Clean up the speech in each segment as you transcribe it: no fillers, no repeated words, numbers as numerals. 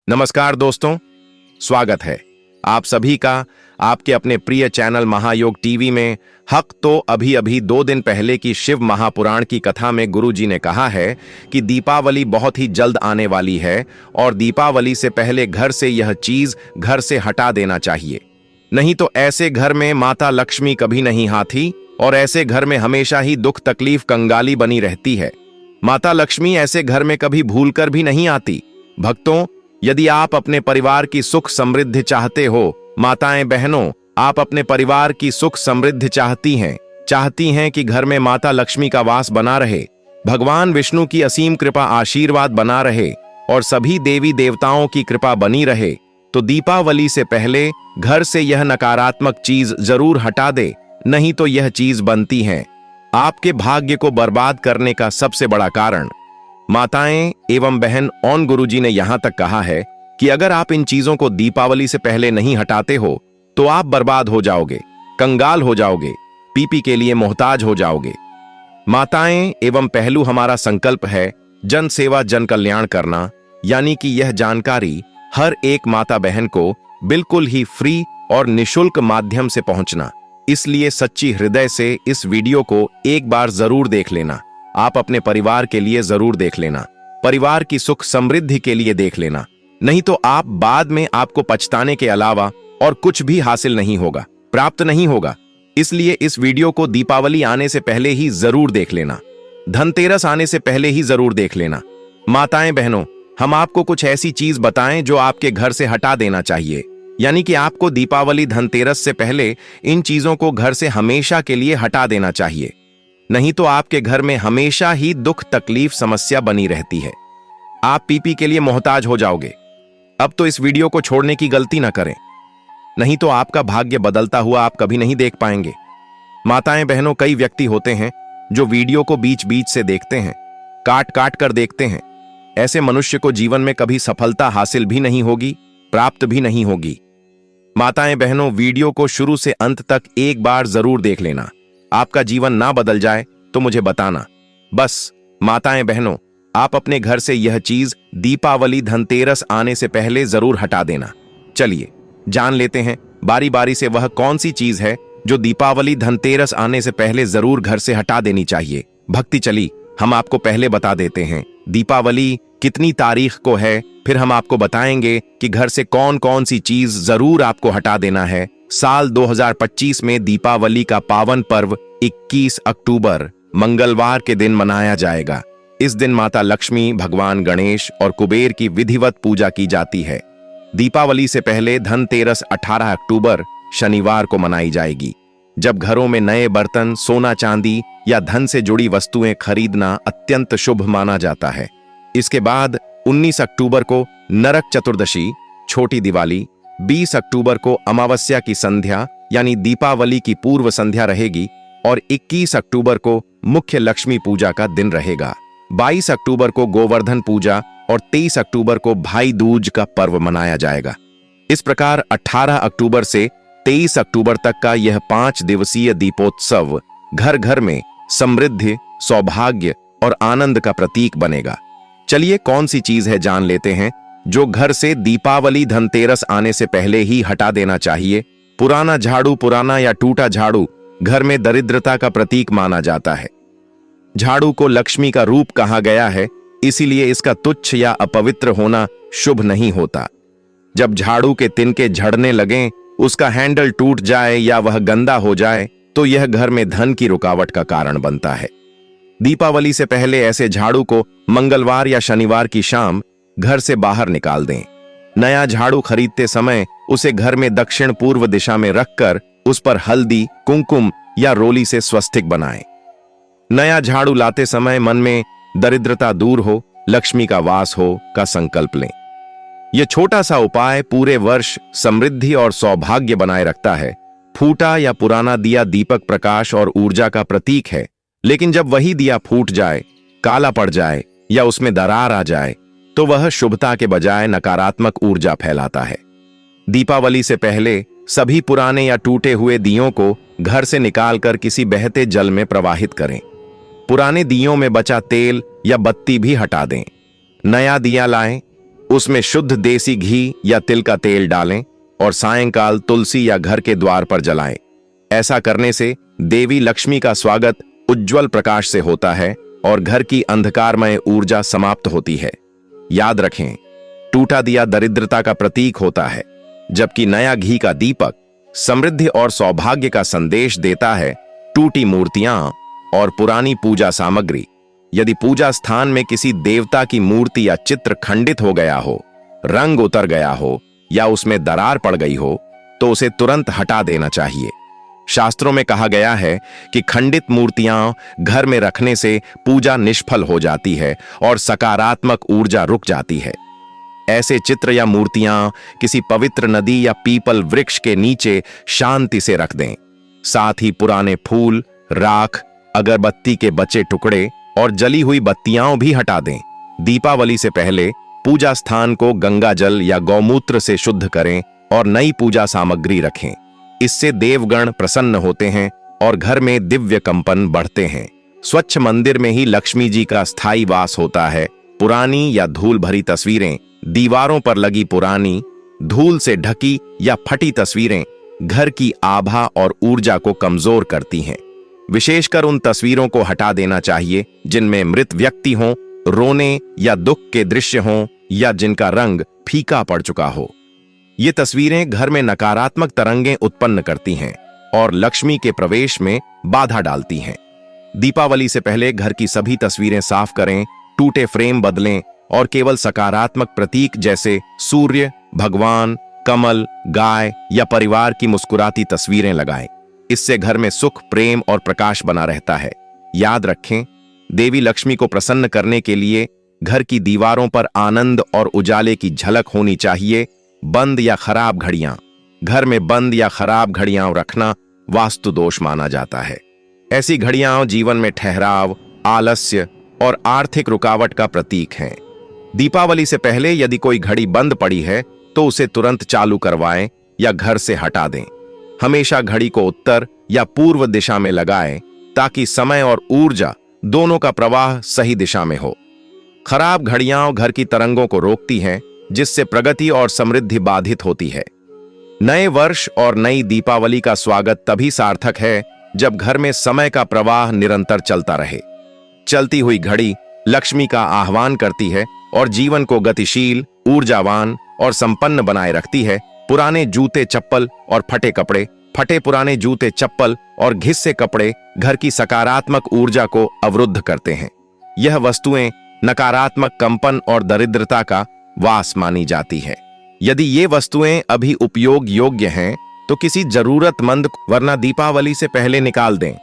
नमस्कार दोस्तों, स्वागत है आप सभी का आपके अपने प्रिय चैनल महायोग टीवी में। हक तो अभी अभी 2 दिन पहले की शिव महापुराण की कथा में गुरुजी ने कहा है कि दीपावली बहुत ही जल्द आने वाली है और दीपावली से पहले घर से यह चीज घर से हटा देना चाहिए, नहीं तो ऐसे घर में माता लक्ष्मी कभी नहीं आती और ऐसे घर में हमेशा ही दुख तकलीफ कंगाली बनी रहती है। माता लक्ष्मी ऐसे घर में कभी भूलकर भी नहीं आती। भक्तों, यदि आप अपने परिवार की सुख समृद्धि चाहते हो, माताएं बहनों, आप अपने परिवार की सुख समृद्धि चाहती हैं कि घर में माता लक्ष्मी का वास बना रहे, भगवान विष्णु की असीम कृपा आशीर्वाद बना रहे और सभी देवी देवताओं की कृपा बनी रहे, तो दीपावली से पहले घर से यह नकारात्मक चीज जरूर हटा दे, नहीं तो यह चीज बनती है आपके भाग्य को बर्बाद करने का सबसे बड़ा कारण। माताएं एवं बहन और गुरुजी ने यहां तक कहा है कि अगर आप इन चीजों को दीपावली से पहले नहीं हटाते हो तो आप बर्बाद हो जाओगे, कंगाल हो जाओगे, पीपी के लिए मोहताज हो जाओगे। माताएं एवं पहलू हमारा संकल्प है जन सेवा जन कल्याण करना, यानी कि यह जानकारी हर एक माता बहन को बिल्कुल ही फ्री और निशुल्क माध्यम से पहुंचना। इसलिए सच्ची हृदय से इस वीडियो को एक बार जरूर देख लेना। आप अपने परिवार के लिए जरूर देख लेना, परिवार की सुख समृद्धि के लिए देख लेना, नहीं तो आप बाद में आपको पछताने के अलावा और कुछ भी हासिल नहीं होगा, प्राप्त नहीं होगा। इसलिए इस वीडियो को दीपावली आने से पहले ही जरूर देख लेना, धनतेरस आने से पहले ही जरूर देख लेना। माताएं बहनों, हम आपको कुछ ऐसी चीज बताएं जो आपके घर से हटा देना चाहिए, यानी कि आपको दीपावली धनतेरस से पहले इन चीजों को घर से हमेशा के लिए हटा देना चाहिए, नहीं तो आपके घर में हमेशा ही दुख तकलीफ समस्या बनी रहती है। आप पीपी के लिए मोहताज हो जाओगे। अब तो इस वीडियो को छोड़ने की गलती ना करें, नहीं तो आपका भाग्य बदलता हुआ आप कभी नहीं देख पाएंगे। माताएं बहनों, कई व्यक्ति होते हैं जो वीडियो को बीच बीच से देखते हैं, काट काट कर देखते हैं। ऐसे मनुष्य को जीवन में कभी सफलता हासिल भी नहीं होगी, प्राप्त भी नहीं होगी। माताएं बहनों, वीडियो को शुरू से अंत तक एक बार जरूर देख लेना। आपका जीवन ना बदल जाए तो मुझे बताना। बस माताएं बहनों, आप अपने घर से यह चीज दीपावली धनतेरस आने से पहले जरूर हटा देना। चलिए जान लेते हैं बारी बारी से वह कौन सी चीज है जो दीपावली धनतेरस आने से पहले जरूर घर से हटा देनी चाहिए। भक्ति चली, हम आपको पहले बता देते हैं दीपावली कितनी तारीख को है, फिर हम आपको बताएंगे कि घर से कौन कौन सी चीज जरूर आपको हटा देना है। साल 2025 में दीपावली का पावन पर्व 21 अक्टूबर मंगलवार के दिन मनाया जाएगा। इस दिन माता लक्ष्मी, भगवान गणेश और कुबेर की विधिवत पूजा की जाती है। दीपावली से पहले धनतेरस 18 अक्टूबर शनिवार को मनाई जाएगी, जब घरों में नए बर्तन, सोना चांदी या धन से जुड़ी वस्तुएं खरीदना अत्यंत शुभ माना जाता है। इसके बाद 19 अक्टूबर को नरक चतुर्दशी, छोटी दिवाली, 20 अक्टूबर को अमावस्या की संध्या यानी दीपावली की पूर्व संध्या रहेगी और 21 अक्टूबर को मुख्य लक्ष्मी पूजा का दिन रहेगा। 22 अक्टूबर को गोवर्धन पूजा और 23 अक्टूबर को भाई दूज का पर्व मनाया जाएगा। इस प्रकार 18 अक्टूबर से 23 अक्टूबर तक का यह 5 दिवसीय दीपोत्सव घर घर में समृद्धि, सौभाग्य और आनंद का प्रतीक बनेगा। चलिए कौन सी चीज है जान लेते हैं जो घर से दीपावली धनतेरस आने से पहले ही हटा देना चाहिए। पुराना झाड़ू, पुराना या टूटा झाड़ू घर में दरिद्रता का प्रतीक माना जाता है। झाड़ू को लक्ष्मी का रूप कहा गया है, इसीलिए इसका तुच्छ या अपवित्र होना शुभ नहीं होता। जब झाड़ू के तिनके झड़ने लगें, उसका हैंडल टूट जाए या वह गंदा हो जाए तो यह घर में धन की रुकावट का कारण बनता है। दीपावली से पहले ऐसे झाड़ू को मंगलवार या शनिवार की शाम घर से बाहर निकाल दें। नया झाड़ू खरीदते समय उसे घर में दक्षिण पूर्व दिशा में रखकर उस पर हल्दी, कुमकुम या रोली से स्वस्तिक बनाएं। नया झाड़ू लाते समय मन में दरिद्रता दूर हो, लक्ष्मी का वास हो का संकल्प लें। यह छोटा सा उपाय पूरे वर्ष समृद्धि और सौभाग्य बनाए रखता है। फूटा या पुराना दिया दीपक प्रकाश और ऊर्जा का प्रतीक है, लेकिन जब वही दिया फूट जाए, काला पड़ जाए या उसमें दरार आ जाए तो वह शुभता के बजाय नकारात्मक ऊर्जा फैलाता है। दीपावली से पहले सभी पुराने या टूटे हुए दियों को घर से निकालकर किसी बहते जल में प्रवाहित करें। पुराने दियों में बचा तेल या बत्ती भी हटा दें। नया दिया लाएं, उसमें शुद्ध देसी घी या तिल का तेल डालें और सायंकाल तुलसी या घर के द्वार पर जलाएं। ऐसा करने से देवी लक्ष्मी का स्वागत उज्जवल प्रकाश से होता है और घर की अंधकारमय ऊर्जा समाप्त होती है। याद रखें, टूटा दिया दरिद्रता का प्रतीक होता है, जबकि नया घी का दीपक समृद्धि और सौभाग्य का संदेश देता है। टूटी मूर्तियां और पुरानी पूजा सामग्री, यदि पूजा स्थान में किसी देवता की मूर्ति या चित्र खंडित हो गया हो, रंग उतर गया हो या उसमें दरार पड़ गई हो, तो उसे तुरंत हटा देना चाहिए। शास्त्रों में कहा गया है कि खंडित मूर्तियां घर में रखने से पूजा निष्फल हो जाती है और सकारात्मक ऊर्जा रुक जाती है। ऐसे चित्र या मूर्तियां किसी पवित्र नदी या पीपल वृक्ष के नीचे शांति से रख दें। साथ ही पुराने फूल, राख, अगरबत्ती के बचे टुकड़े और जली हुई बत्तियां भी हटा दें। दीपावली से पहले पूजा स्थान को गंगा जल या गौमूत्र से शुद्ध करें और नई पूजा सामग्री रखें। इससे देवगण प्रसन्न होते हैं और घर में दिव्य कंपन बढ़ते हैं। स्वच्छ मंदिर में ही लक्ष्मी जी का स्थायी वास होता है। पुरानी या धूल भरी तस्वीरें, दीवारों पर लगी पुरानी, धूल से ढकी या फटी तस्वीरें घर की आभा और ऊर्जा को कमजोर करती हैं। विशेषकर उन तस्वीरों को हटा देना चाहिए जिनमें मृत व्यक्ति हों, रोने या दुख के दृश्य हों या जिनका रंग फीका पड़ चुका हो। ये तस्वीरें घर में नकारात्मक तरंगें उत्पन्न करती हैं और लक्ष्मी के प्रवेश में बाधा डालती हैं। दीपावली से पहले घर की सभी तस्वीरें साफ करें, टूटे फ्रेम बदलें और केवल सकारात्मक प्रतीक जैसे सूर्य, भगवान, कमल, गाय या परिवार की मुस्कुराती तस्वीरें लगाएं। इससे घर में सुख, प्रेम और प्रकाश बना रहता है। याद रखें, देवी लक्ष्मी को प्रसन्न करने के लिए घर की दीवारों पर आनंद और उजाले की झलक होनी चाहिए। बंद या खराब घड़ियां, घर में बंद या खराब घड़ियां रखना वास्तु दोष माना जाता है। ऐसी घड़ियां जीवन में ठहराव, आलस्य और आर्थिक रुकावट का प्रतीक हैं। दीपावली से पहले यदि कोई घड़ी बंद पड़ी है तो उसे तुरंत चालू करवाएं या घर से हटा दें। हमेशा घड़ी को उत्तर या पूर्व दिशा में लगाएं ताकि समय और ऊर्जा दोनों का प्रवाह सही दिशा में हो। खराब घड़ियां घर की तरंगों को रोकती हैं, जिससे प्रगति और समृद्धि बाधित होती है। नए वर्ष और नई दीपावली का स्वागत तभी सार्थक है जब घर में समय का प्रवाह निरंतर चलता रहे। चलती हुई घड़ी लक्ष्मी का आह्वान करती है और जीवन को गतिशील, ऊर्जावान और संपन्न बनाए रखती है। पुराने जूते चप्पल और फटे कपड़े, फटे पुराने जूते चप्पल और घिसे कपड़े घर की सकारात्मक ऊर्जा को अवरुद्ध करते हैं। यह वस्तुएं नकारात्मक कंपन और दरिद्रता का वास मानी जाती है। यदि ये वस्तुएं अभी उपयोग योग्य हैं तो किसी जरूरतमंद, वरना दीपावली से पहले निकाल दें।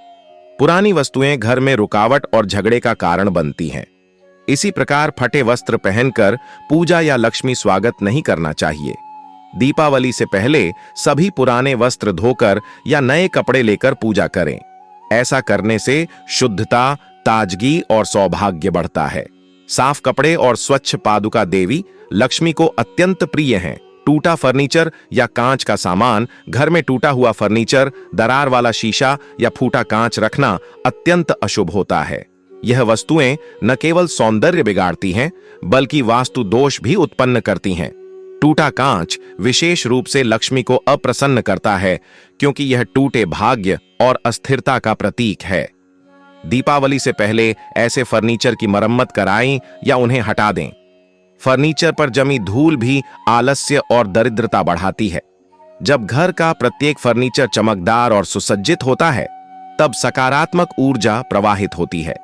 पुरानी वस्तुएं घर में रुकावट और झगड़े का कारण बनती हैं। इसी प्रकार फटे वस्त्र पहनकर पूजा या लक्ष्मी स्वागत नहीं करना चाहिए। दीपावली से पहले सभी पुराने वस्त्र धोकर या नए कपड़े लेकर पूजा करें। ऐसा करने से शुद्धता, ताजगी और सौभाग्य बढ़ता है। साफ कपड़े और स्वच्छ पादुका देवी लक्ष्मी को अत्यंत प्रिय हैं। टूटा फर्नीचर या कांच का सामान, घर में टूटा हुआ फर्नीचर, दरार वाला शीशा या फूटा कांच रखना अत्यंत अशुभ होता है। यह वस्तुएं न केवल सौंदर्य बिगाड़ती हैं बल्कि वास्तु दोष भी उत्पन्न करती हैं। टूटा कांच विशेष रूप से लक्ष्मी को अप्रसन्न करता है क्योंकि यह टूटे भाग्य और अस्थिरता का प्रतीक है। दीपावली से पहले ऐसे फर्नीचर की मरम्मत कराएं या उन्हें हटा दें। फर्नीचर पर जमी धूल भी आलस्य और दरिद्रता बढ़ाती है। जब घर का प्रत्येक फर्नीचर चमकदार और सुसज्जित होता है, तब सकारात्मक ऊर्जा प्रवाहित होती है।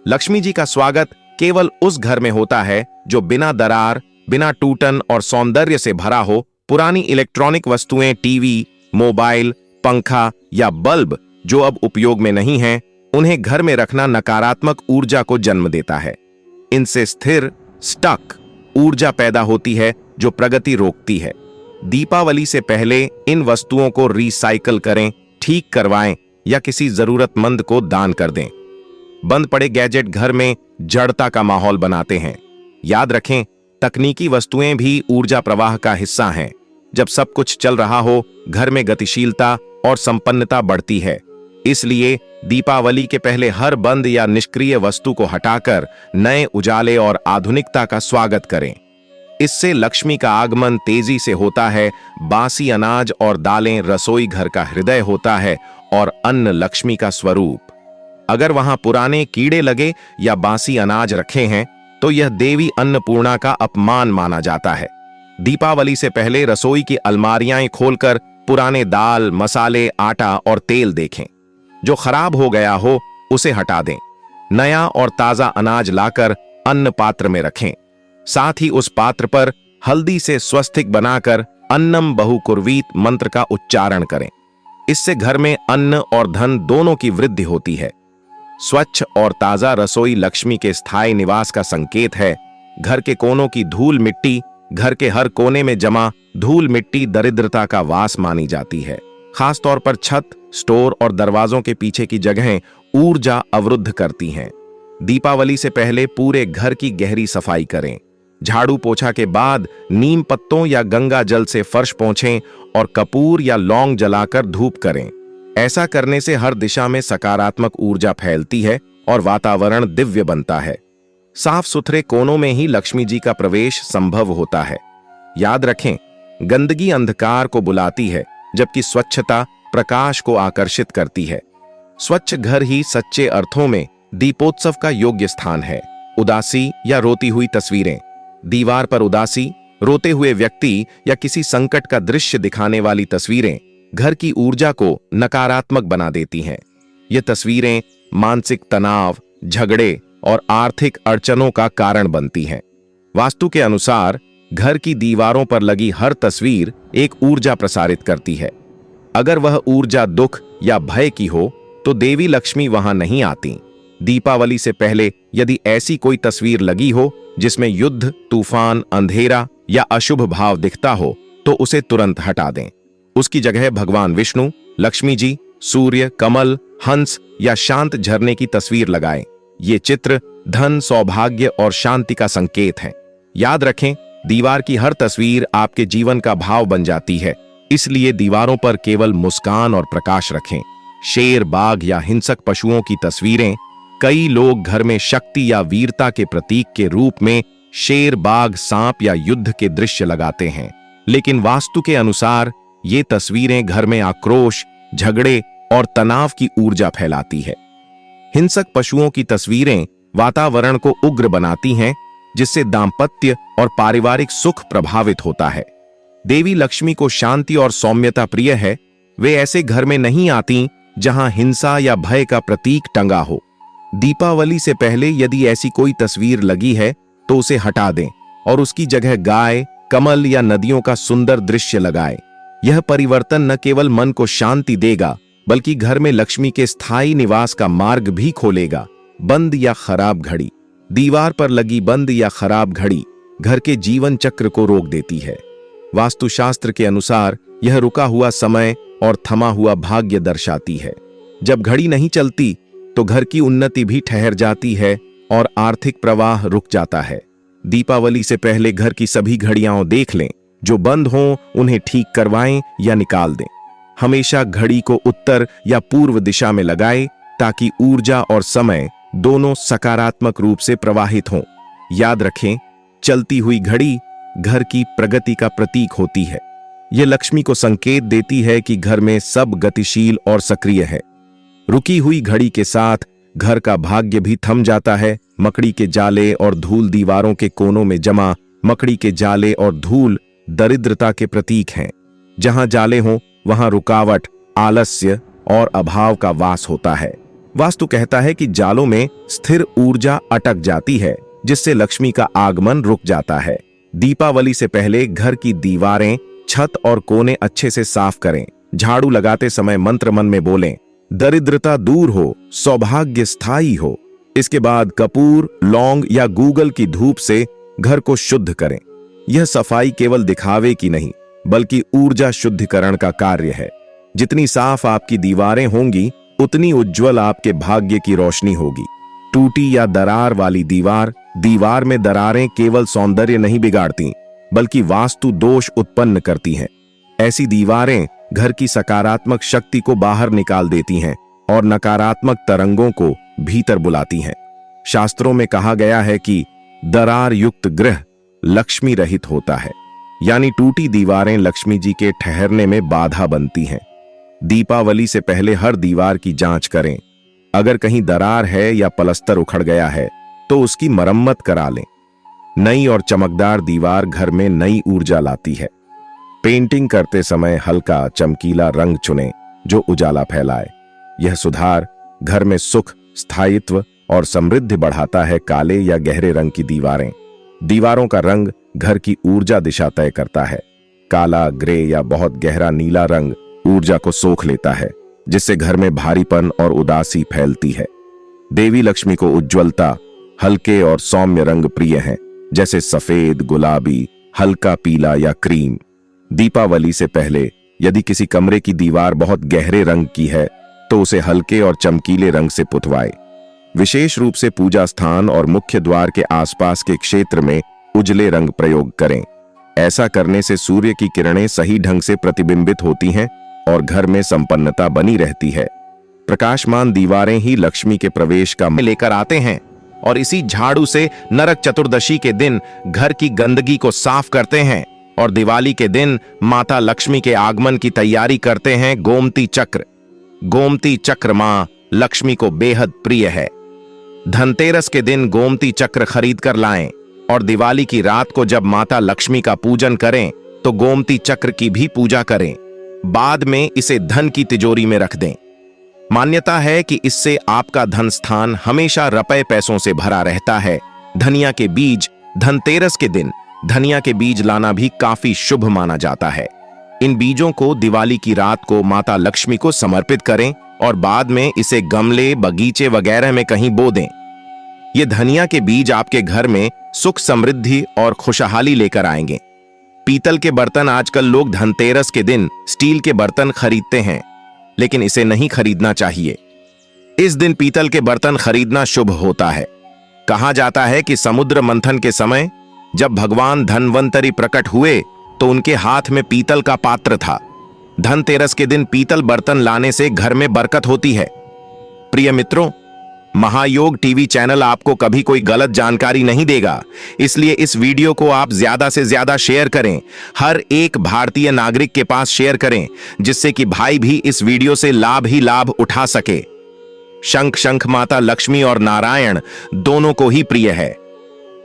लक्ष्मी जी का स्वागत केवल उस घर में होता है जो बिना दरार, बिना टूटन और सौंदर्य से भरा हो। पुरानी इलेक्ट्रॉनिक वस्तुएं, टीवी, मोबाइल, पंखा या बल्ब जो अब उपयोग में नहीं हैं, उन्हें घर में रखना नकारात्मक ऊर्जा को जन्म देता है। इनसे स्थिर, स्टक ऊर्जा पैदा होती है जो प्रगति रोकती है। दीपावली से पहले इन वस्तुओं को रिसाइकल करें, ठीक करवाएं या किसी जरूरतमंद को दान कर दें। बंद पड़े गैजेट घर में जड़ता का माहौल बनाते हैं। याद रखें, तकनीकी वस्तुएं भी ऊर्जा प्रवाह का हिस्सा हैं। जब सब कुछ चल रहा हो, घर में गतिशीलता और संपन्नता बढ़ती है। इसलिए दीपावली के पहले हर बंद या निष्क्रिय वस्तु को हटाकर नए उजाले और आधुनिकता का स्वागत करें। इससे लक्ष्मी का आगमन तेजी से होता है। बासी अनाज और दालें रसोई घर का हृदय होता है और अन्न लक्ष्मी का स्वरूप। अगर वहां पुराने कीड़े लगे या बासी अनाज रखे हैं तो यह देवी अन्नपूर्णा का अपमान माना जाता है। दीपावली से पहले रसोई की अलमारियां खोलकर पुराने दाल, मसाले, आटा और तेल देखें। जो खराब हो गया हो उसे हटा दें। नया और ताजा अनाज लाकर अन्न पात्र में रखें। साथ ही उस पात्र पर हल्दी से स्वस्तिक बनाकर अन्नम बहुकुर्वीत मंत्र का उच्चारण करें। इससे घर में अन्न और धन दोनों की वृद्धि होती है। स्वच्छ और ताजा रसोई लक्ष्मी के स्थायी निवास का संकेत है। घर के कोनों की धूल मिट्टी, घर के हर कोने में जमा धूल मिट्टी दरिद्रता का वास मानी जाती है। खासतौर पर छत, स्टोर और दरवाजों के पीछे की जगहें ऊर्जा अवरुद्ध करती हैं। दीपावली से पहले पूरे घर की गहरी सफाई करें। झाड़ू पोछा के बाद नीम पत्तों या गंगा जल से फर्श पोंछें और कपूर या लौंग जलाकर धूप करें। ऐसा करने से हर दिशा में सकारात्मक ऊर्जा फैलती है और वातावरण दिव्य बनता है। साफ सुथरे कोनों में ही लक्ष्मी जी का प्रवेश संभव होता है। याद रखें, गंदगी अंधकार को बुलाती है, जबकि स्वच्छता प्रकाश को आकर्षित करती है। स्वच्छ घर ही सच्चे अर्थों में दीपोत्सव का योग्य स्थान है। उदासी या रोती हुई तस्वीरें। दीवार पर उदासी, रोते हुए व्यक्ति या किसी संकट का दृश्य दिखाने वाली तस्वीरें घर की ऊर्जा को नकारात्मक बना देती हैं। ये तस्वीरें मानसिक तनाव, झगड़े और आर्थिक अड़चनों का कारण बनती हैं। वास्तु के अनुसार घर की दीवारों पर लगी हर तस्वीर एक ऊर्जा प्रसारित करती है। अगर वह ऊर्जा दुख या भय की हो तो देवी लक्ष्मी वहां नहीं आती। दीपावली से पहले यदि ऐसी कोई तस्वीर लगी हो जिसमें युद्ध, तूफान, अंधेरा या अशुभ भाव दिखता हो तो उसे तुरंत हटा दें। उसकी जगह भगवान विष्णु, लक्ष्मी जी, सूर्य, कमल, हंस या शांत झरने की तस्वीर लगाएं। ये चित्र धन, सौभाग्य और शांति का संकेत है। याद रखें, दीवार की हर तस्वीर आपके जीवन का भाव बन जाती है। इसलिए दीवारों पर केवल मुस्कान और प्रकाश रखें। शेर, बाघ या हिंसक पशुओं की तस्वीरें। कई लोग घर में शक्ति या वीरता के प्रतीक के रूप में शेर, बाघ, सांप या युद्ध के दृश्य लगाते हैं, लेकिन वास्तु के अनुसार ये तस्वीरें घर में आक्रोश, झगड़े और तनाव की ऊर्जा फैलाती है। हिंसक पशुओं की तस्वीरें वातावरण को उग्र बनाती हैं, जिससे दांपत्य और पारिवारिक सुख प्रभावित होता है। देवी लक्ष्मी को शांति और सौम्यता प्रिय है। वे ऐसे घर में नहीं आती जहां हिंसा या भय का प्रतीक टंगा हो। दीपावली से पहले यदि ऐसी कोई तस्वीर लगी है तो उसे हटा दें और उसकी जगह गाय, कमल या नदियों का सुंदर दृश्य लगाएं। यह परिवर्तन न केवल मन को शांति देगा बल्कि घर में लक्ष्मी के स्थायी निवास का मार्ग भी खोलेगा। बंद या खराब घड़ी। दीवार पर लगी बंद या खराब घड़ी घर के जीवन चक्र को रोक देती है। वास्तुशास्त्र के अनुसार यह रुका हुआ समय और थमा हुआ भाग्य दर्शाती है। जब घड़ी नहीं चलती तो घर की उन्नति भी ठहर जाती है और आर्थिक प्रवाह रुक जाता है। दीपावली से पहले घर की सभी घड़ियां देख लें। जो बंद हों उन्हें ठीक करवाएं या निकाल दें। हमेशा घड़ी को उत्तर या पूर्व दिशा में लगाएं ताकि ऊर्जा और समय दोनों सकारात्मक रूप से प्रवाहित हों। याद रखें, चलती हुई घड़ी घर की प्रगति का प्रतीक होती है। यह लक्ष्मी को संकेत देती है कि घर में सब गतिशील और सक्रिय है। रुकी हुई घड़ी के साथ घर का भाग्य भी थम जाता है। मकड़ी के जाले और धूल। दीवारों के कोनों में जमा मकड़ी के जाले और धूल दरिद्रता के प्रतीक हैं। जहां जाले हों वहां रुकावट, आलस्य और अभाव का वास होता है। वास्तु कहता है कि जालों में स्थिर ऊर्जा अटक जाती है, जिससे लक्ष्मी का आगमन रुक जाता है। दीपावली से पहले घर की दीवारें, छत और कोने अच्छे से साफ करें। झाड़ू लगाते समय मंत्र मन में बोलें, दरिद्रता दूर हो, सौभाग्य स्थायी हो। इसके बाद कपूर, लौंग या गूगल की धूप से घर को शुद्ध करें। यह सफाई केवल दिखावे की नहीं बल्कि ऊर्जा शुद्धिकरण का कार्य है। जितनी साफ आपकी दीवारें होंगी उतनी उज्जवल आपके भाग्य की रोशनी होगी। टूटी या दरार वाली दीवार में दरारें केवल सौंदर्य नहीं बिगाड़ती बल्कि वास्तु दोष उत्पन्न करती हैं। ऐसी दीवारें घर की सकारात्मक शक्ति को बाहर निकाल देती हैं और नकारात्मक तरंगों को भीतर बुलाती हैं। शास्त्रों में कहा गया है कि दरार युक्त गृह लक्ष्मी रहित होता है, यानी टूटी दीवारें लक्ष्मी जी के ठहरने में बाधा बनती हैं। दीपावली से पहले हर दीवार की जांच करें। अगर कहीं दरार है या पलस्तर उखड़ गया है तो उसकी मरम्मत करा लें। नई और चमकदार दीवार घर में नई ऊर्जा लाती है। पेंटिंग करते समय हल्का चमकीला रंग चुनें जो उजाला फैलाए। यह सुधार घर में सुख, स्थायित्व और समृद्धि बढ़ाता है। काले या गहरे रंग की दीवारों का रंग घर की ऊर्जा दिशा तय करता है। काला, ग्रे या बहुत गहरा नीला रंग ऊर्जा को सोख लेता है, जिससे घर में भारीपन और उदासी फैलती है। देवी लक्ष्मी को उज्ज्वलता, हल्के और सौम्य रंग प्रिय हैं, जैसे सफेद, गुलाबी, हल्का पीला या क्रीम। दीपावली से पहले यदि किसी कमरे की दीवार बहुत गहरे रंग की है तो उसे हल्के और चमकीले रंग से पुतवाएं। विशेष रूप से पूजा स्थान और मुख्य द्वार के आसपास के क्षेत्र में उजले रंग प्रयोग करें। ऐसा करने से सूर्य की किरणें सही ढंग से प्रतिबिंबित होती हैं और घर में संपन्नता बनी रहती है। प्रकाशमान दीवारें ही लक्ष्मी के प्रवेश का लेकर आते हैं और इसी झाड़ू से नरक चतुर्दशी के दिन घर की गंदगी को साफ करते हैं और दिवाली के दिन माता लक्ष्मी के आगमन की तैयारी करते हैं। गोमती चक्र मां लक्ष्मी को बेहद प्रिय है। धनतेरस के दिन गोमती चक्र खरीद कर लाएं और दिवाली की रात को जब माता लक्ष्मी का पूजन करें तो गोमती चक्र की भी पूजा करें। बाद में इसे धन की तिजोरी में रख दें। मान्यता है कि इससे आपका धन स्थान हमेशा रुपए पैसों से भरा रहता है। धनिया के बीज, धनतेरस के दिन धनिया के बीज लाना भी काफी शुभ माना जाता है। इन बीजों को दिवाली की रात को माता लक्ष्मी को समर्पित करें और बाद में इसे गमले, बगीचे वगैरह में कहीं बो दें। ये धनिया के बीज आपके घर में सुख, समृद्धि और खुशहाली लेकर आएंगे। पीतल के बर्तन आजकल लोग धनतेरस के दिन स्टील के बर्तन खरीदते हैं, लेकिन इसे नहीं खरीदना चाहिए। इस दिन पीतल के बर्तन खरीदना शुभ होता है। कहा जाता है कि समुद्र मंथन के समय जब भगवान धन्वंतरी प्रकट हुए तो उनके हाथ में पीतल का पात्र था। धनतेरस के दिन पीतल बर्तन लाने से घर में बरकत होती है। प्रिय मित्रों, महायोग टीवी चैनल आपको कभी कोई गलत जानकारी नहीं देगा, इसलिए इस वीडियो को आप ज्यादा से ज्यादा शेयर करें। हर एक भारतीय नागरिक के पास शेयर करें, जिससे कि भाई भी इस वीडियो से लाभ ही लाभ उठा सके। शंख माता लक्ष्मी और नारायण दोनों को ही प्रिय है।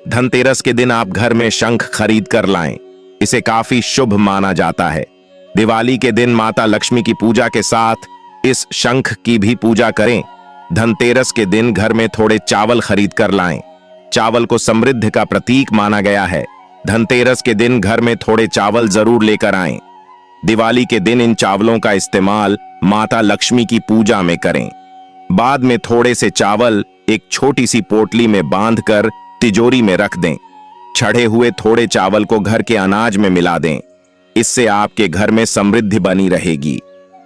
धनतेरस के दिन आप घर में शंख खरीद कर लाएं, इसे काफी शुभ माना जाता है। दिवाली के दिन माता लक्ष्मी की पूजा के साथ इस शंख की भी पूजा करें। धनतेरस के दिन घर में थोड़े चावल खरीद कर लाएं। चावल को समृद्धि का प्रतीक माना गया है। धनतेरस के दिन घर में थोड़े चावल जरूर लेकर आएं। दिवाली के दिन इन चावलों का इस्तेमाल माता लक्ष्मी की पूजा में करें। बाद में थोड़े से चावल एक छोटी सी पोटली में बांधकर तिजोरी में रख दें। छड़े हुए थोड़े चावल को घर के अनाज में मिला दें। इससे आपके घर में समृद्धि बनी रहेगी।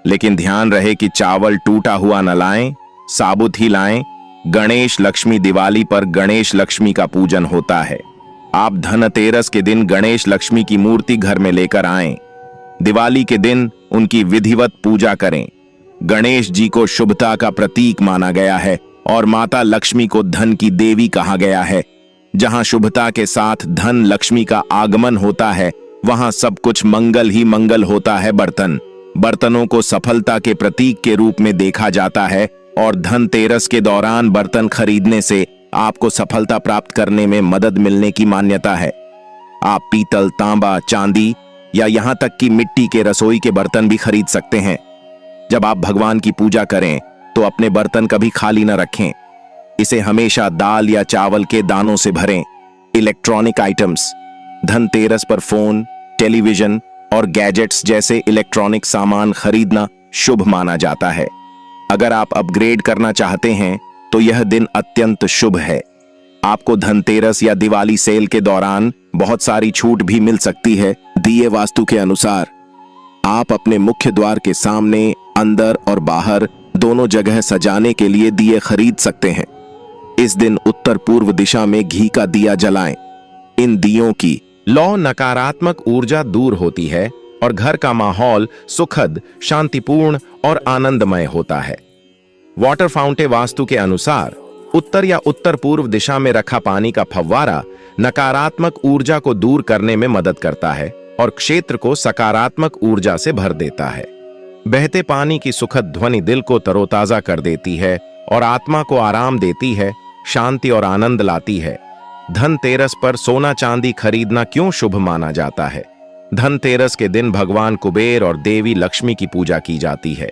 लेकिन ध्यान रहे कि चावल टूटा हुआ न लाएं, साबुत ही लाएं। गणेश लक्ष्मी दिवाली पर गणेश लक्ष्मी का पूजन होता है। आप धनतेरस के दिन गणेश लक्ष्मी की मूर्ति घर में लेकर आएं। दिवाली के दिन उनकी विधिवत पूजा करें। गणेश जी को शुभता का प्रतीक माना गया है और माता लक्ष्मी को धन की देवी कहा गया है। जहां शुभता के साथ धन लक्ष्मी का आगमन होता है, वहां सब कुछ मंगल ही मंगल होता है। बर्तनों को सफलता के प्रतीक के रूप में देखा जाता है और धनतेरस के दौरान बर्तन खरीदने से आपको सफलता प्राप्त करने में मदद मिलने की मान्यता है। आप पीतल, तांबा, चांदी या यहां तक कि मिट्टी के रसोई के बर्तन भी खरीद सकते हैं। जब आप भगवान की पूजा करें तो अपने बर्तन कभी खाली न रखें। इसे हमेशा दाल या चावल के दानों से भरें। इलेक्ट्रॉनिक आइटम्स, धनतेरस पर फोन, टेलीविजन और गैजेट्स जैसे इलेक्ट्रॉनिक सामान खरीदना शुभ माना जाता है। अगर आप अपग्रेड करना चाहते हैं तो यह दिन अत्यंत शुभ है। आपको धनतेरस या दिवाली सेल के दौरान बहुत सारी छूट भी मिल सकती है। दिए वास्तु के अनुसार आप अपने मुख्य द्वार के सामने, अंदर और बाहर दोनों जगह सजाने के लिए दिए खरीद सकते हैं। इस दिन उत्तर पूर्व दिशा में घी का दिया जलाएं। इन दियों की लौ नकारात्मक ऊर्जा दूर होती है और घर का माहौल सुखद, शांतिपूर्ण और आनंदमय होता है। वाटर फाउंटेन वास्तु के अनुसार उत्तर या उत्तर पूर्व दिशा में रखा पानी का फव्वारा नकारात्मक ऊर्जा को दूर करने में मदद करता है और क्षेत्र को सकारात्मक ऊर्जा से भर देता है। बहते पानी की सुखद ध्वनि दिल को तरोताजा कर देती है और आत्मा को आराम देती है, शांति और आनंद लाती है। धनतेरस पर सोना चांदी खरीदना क्यों शुभ माना जाता है? धनतेरस के दिन भगवान कुबेर और देवी लक्ष्मी की पूजा की जाती है।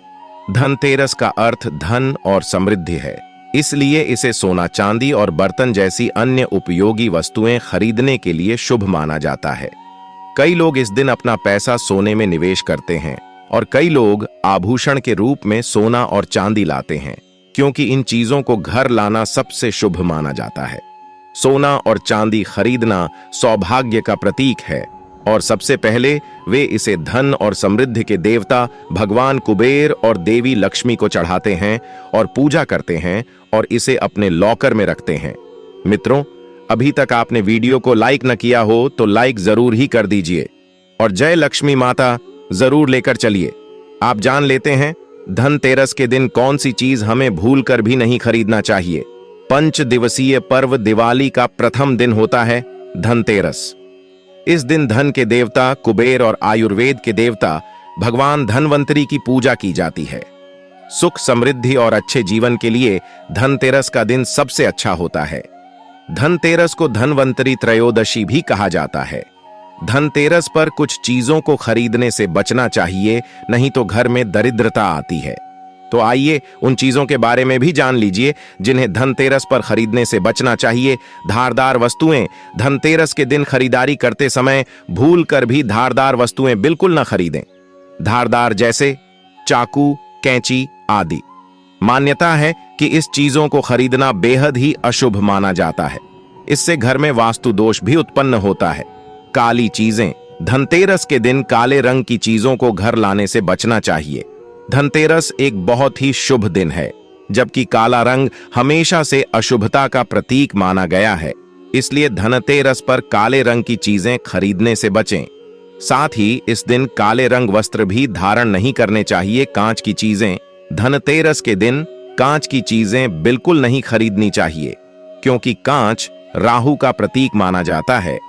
धनतेरस का अर्थ धन और समृद्धि है, इसलिए इसे सोना चांदी और बर्तन जैसी अन्य उपयोगी वस्तुएं खरीदने के लिए शुभ माना जाता है। कई लोग इस दिन अपना पैसा सोने में निवेश करते हैं और कई लोग आभूषण के रूप में सोना और चांदी लाते हैं, क्योंकि इन चीजों को घर लाना सबसे शुभ माना जाता है। सोना और चांदी खरीदना सौभाग्य का प्रतीक है और सबसे पहले वे इसे धन और समृद्धि के देवता भगवान कुबेर और देवी लक्ष्मी को चढ़ाते हैं और पूजा करते हैं और इसे अपने लॉकर में रखते हैं। मित्रों, अभी तक आपने वीडियो को लाइक न किया हो तो लाइक जरूर ही कर दीजिए और जय लक्ष्मी माता जरूर लेकर चलिए। आप जान लेते हैं धनतेरस के दिन कौन सी चीज हमें भूलकर भी नहीं खरीदना चाहिए। 5 दिवसीय पर्व दिवाली का प्रथम दिन होता है धनतेरस। इस दिन धन के देवता कुबेर और आयुर्वेद के देवता भगवान धनवंतरी की पूजा की जाती है। सुख, समृद्धि और अच्छे जीवन के लिए धनतेरस का दिन सबसे अच्छा होता है। धनतेरस को धनवंतरी त्रयोदशी भी कहा जाता है। धनतेरस पर कुछ चीजों को खरीदने से बचना चाहिए, नहीं तो घर में दरिद्रता आती है। तो आइए उन चीजों के बारे में भी जान लीजिए जिन्हें धनतेरस पर खरीदने से बचना चाहिए। धारदार वस्तुएं। धनतेरस के दिन खरीदारी करते समय भूल कर भी धारदार वस्तुएं बिल्कुल न खरीदें। धारदार जैसे चाकू, कैंची आदि। मान्यता है कि इस चीजों को खरीदना बेहद ही अशुभ माना जाता है। इससे घर में वास्तु दोष भी उत्पन्न होता है। काली चीजें। धनतेरस के दिन काले रंग की चीजों को घर लाने से बचना चाहिए। धनतेरस एक बहुत ही शुभ दिन है, जबकि काला रंग हमेशा से अशुभता का प्रतीक माना गया है। इसलिए धनतेरस पर काले रंग की चीजें खरीदने से बचें। साथ ही इस दिन काले रंग वस्त्र भी धारण नहीं करने चाहिए। कांच की चीजें। धनतेरस के दिन कांच की चीजें बिल्कुल नहीं खरीदनी चाहिए, क्योंकि कांच राहु का प्रतीक माना जाता है।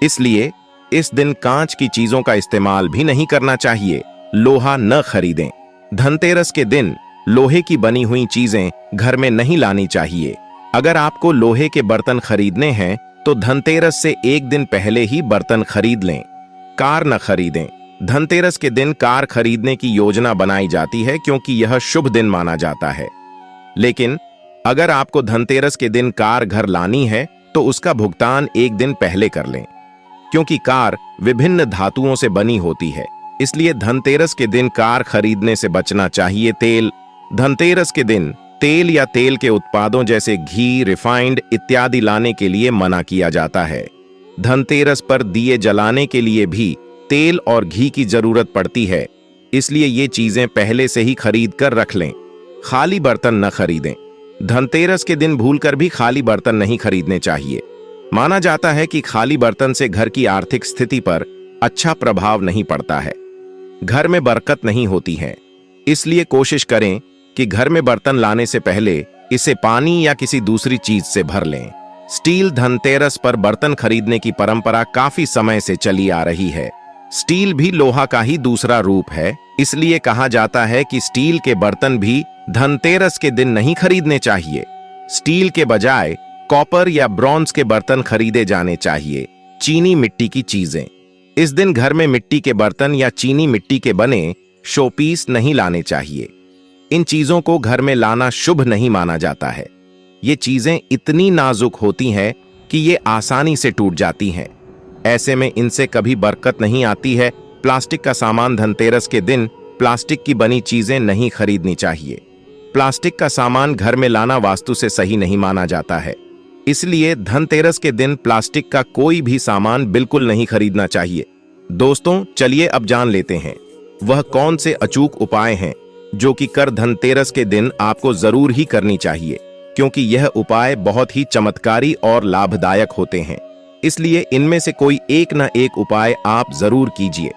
इसलिए इस दिन कांच की चीजों का इस्तेमाल भी नहीं करना चाहिए। लोहा न खरीदें। धनतेरस के दिन लोहे की बनी हुई चीजें घर में नहीं लानी चाहिए। अगर आपको लोहे के बर्तन खरीदने हैं तो धनतेरस से एक दिन पहले ही बर्तन खरीद लें। कार न खरीदें। धनतेरस के दिन कार खरीदने की योजना बनाई जाती है क्योंकि यह शुभ दिन माना जाता है। लेकिन अगर आपको धनतेरस के दिन कार घर लानी है तो उसका भुगतान एक दिन पहले कर लें, क्योंकि कार विभिन्न धातुओं से बनी होती है। इसलिए धनतेरस के दिन कार खरीदने से बचना चाहिए। तेल। धनतेरस के दिन तेल या तेल के उत्पादों जैसे घी, रिफाइंड इत्यादि लाने के लिए मना किया जाता है। धनतेरस पर दिए जलाने के लिए भी तेल और घी की जरूरत पड़ती है, इसलिए ये चीजें पहले से ही खरीद कर रख लें। खाली बर्तन न खरीदें। धनतेरस के दिन भूलकर भी खाली बर्तन नहीं खरीदने चाहिए। माना जाता है कि खाली बर्तन से घर की आर्थिक स्थिति पर अच्छा प्रभाव नहीं पड़ता है, घर में बरकत नहीं होती है। इसलिए कोशिश करें कि घर में बर्तन लाने से पहले इसे पानी या किसी दूसरी चीज से भर लें। स्टील। धनतेरस पर बर्तन खरीदने की परंपरा काफी समय से चली आ रही है। स्टील भी लोहा का ही दूसरा रूप है, इसलिए कहा जाता है कि स्टील के बर्तन भी धनतेरस के दिन नहीं खरीदने चाहिए। स्टील के बजाय कॉपर या ब्रॉन्ज के बर्तन खरीदे जाने चाहिए। चीनी मिट्टी की चीजें। इस दिन घर में मिट्टी के बर्तन या चीनी मिट्टी के बने शोपीस नहीं लाने चाहिए। इन चीजों को घर में लाना शुभ नहीं माना जाता है। ये चीजें इतनी नाजुक होती हैं कि ये आसानी से टूट जाती हैं। ऐसे में इनसे कभी बरकत नहीं आती है। प्लास्टिक का सामान। धनतेरस के दिन प्लास्टिक की बनी चीजें नहीं खरीदनी चाहिए। प्लास्टिक का सामान घर में लाना वास्तु से सही नहीं माना जाता है, इसलिए धनतेरस के दिन प्लास्टिक का कोई भी सामान बिल्कुल नहीं खरीदना चाहिए। दोस्तों, चलिए अब जान लेते हैं वह कौन से अचूक उपाय हैं जो कि कर धनतेरस के दिन आपको जरूर ही करनी चाहिए, क्योंकि यह उपाय बहुत ही चमत्कारी और लाभदायक होते हैं। इसलिए इनमें से कोई एक न एक उपाय आप जरूर कीजिए,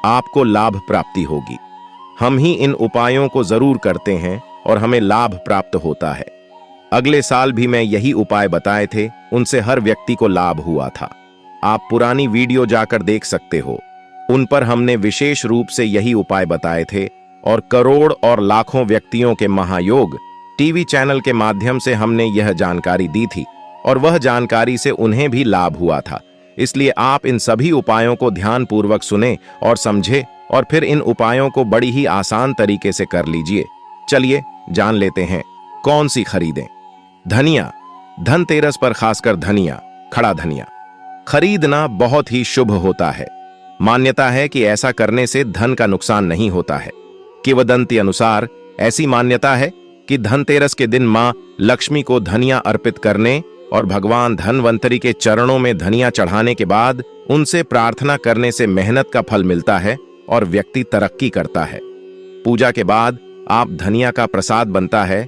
आपको लाभ प्राप्ति होगी। हम ही इन उपायों को जरूर करते हैं और हमें लाभ प्राप्त होता है। अगले साल भी मैं यही उपाय बताए थे, उनसे हर व्यक्ति को लाभ हुआ था। आप पुरानी वीडियो जाकर देख सकते हो, उन पर हमने विशेष रूप से यही उपाय बताए थे और करोड़ और लाखों व्यक्तियों के महायोग टीवी चैनल के माध्यम से हमने यह जानकारी दी थी और वह जानकारी से उन्हें भी लाभ हुआ था। इसलिए आप इन सभी उपायों को ध्यानपूर्वक सुने और समझे और फिर इन उपायों को बड़ी ही आसान तरीके से कर लीजिए। चलिए जान लेते हैं कौन सी खरीदें। धनिया। धनतेरस पर खासकर धनिया, खड़ा धनिया खरीदना बहुत ही शुभ होता है। मान्यता है कि ऐसा करने से धन का नुकसान नहीं होता है। किंवदंती अनुसार ऐसी मान्यता है कि धनतेरस के दिन मां लक्ष्मी को धनिया अर्पित करने और भगवान धनवंतरी के चरणों में धनिया चढ़ाने के बाद उनसे प्रार्थना करने से मेहनत का फल मिलता है और व्यक्ति तरक्की करता है। पूजा के बाद आप धनिया का प्रसाद बनता है